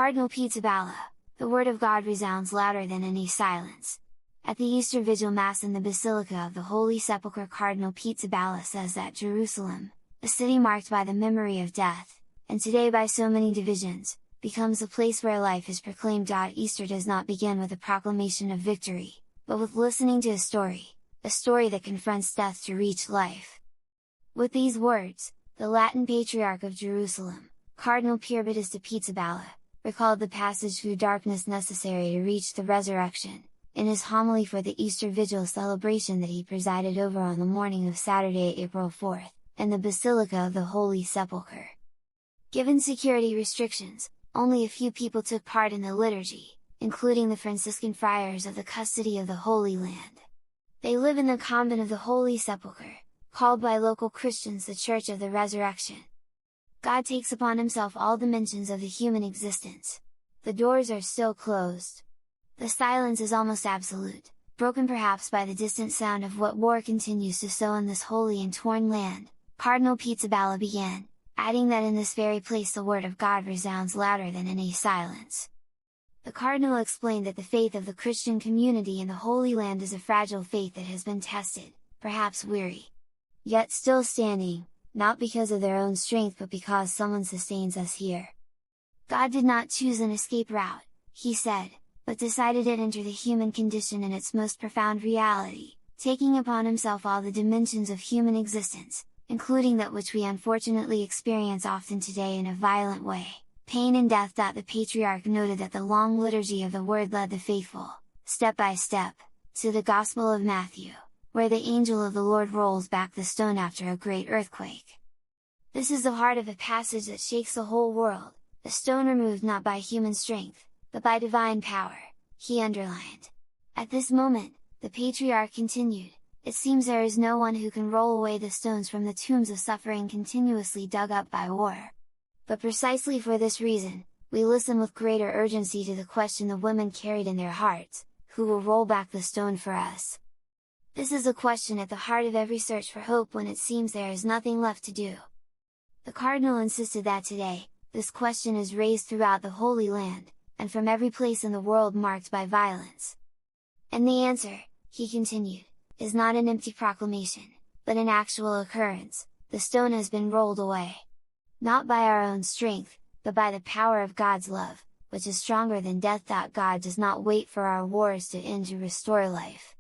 Cardinal Pizzaballa, the word of God resounds louder than any silence. At the Easter Vigil Mass in the Basilica of the Holy Sepulchre, Cardinal Pizzaballa says that Jerusalem, a city marked by the memory of death, and today by so many divisions, becomes a place where life is proclaimed. Easter does not begin with a proclamation of victory, but with listening to a story that confronts death to reach life. With these words, the Latin Patriarch of Jerusalem, Cardinal Pizzaballa, recalled the passage through darkness necessary to reach the resurrection, in his homily for the Easter Vigil celebration that he presided over on the morning of Saturday, April 4th, in the Basilica of the Holy Sepulchre. Given security restrictions, only a few people took part in the liturgy, including the Franciscan friars of the Custody of the Holy Land. They live in the convent of the Holy Sepulchre, called by local Christians the Church of the Resurrection. God takes upon himself all dimensions of the human existence. The doors are still closed. The silence is almost absolute, broken perhaps by the distant sound of what war continues to sow in this holy and torn land. Cardinal Pizzaballa began, adding that in this very place the word of God resounds louder than any silence. The Cardinal explained that the faith of the Christian community in the Holy Land is a fragile faith that has been tested, perhaps weary, yet still standing, not because of their own strength but because someone sustains us here. God did not choose an escape route, he said, but decided to enter the human condition in its most profound reality, taking upon himself all the dimensions of human existence, including that which we unfortunately experience often today in a violent way, pain and death. The Patriarch noted that the long liturgy of the Word led the faithful, step by step, to the Gospel of Matthew, where the angel of the Lord rolls back the stone after a great earthquake. This is the heart of a passage that shakes the whole world, a stone removed not by human strength, but by divine power, he underlined. At this moment, the Patriarch continued, it seems there is no one who can roll away the stones from the tombs of suffering continuously dug up by war. But precisely for this reason, we listen with greater urgency to the question the women carried in their hearts, who will roll back the stone for us? This is a question at the heart of every search for hope when it seems there is nothing left to do. The Cardinal insisted that today, this question is raised throughout the Holy Land, and from every place in the world marked by violence. And the answer, he continued, is not an empty proclamation, but an actual occurrence. The stone has been rolled away. Not by our own strength, but by the power of God's love, which is stronger than death. God does not wait for our wars to end to restore life.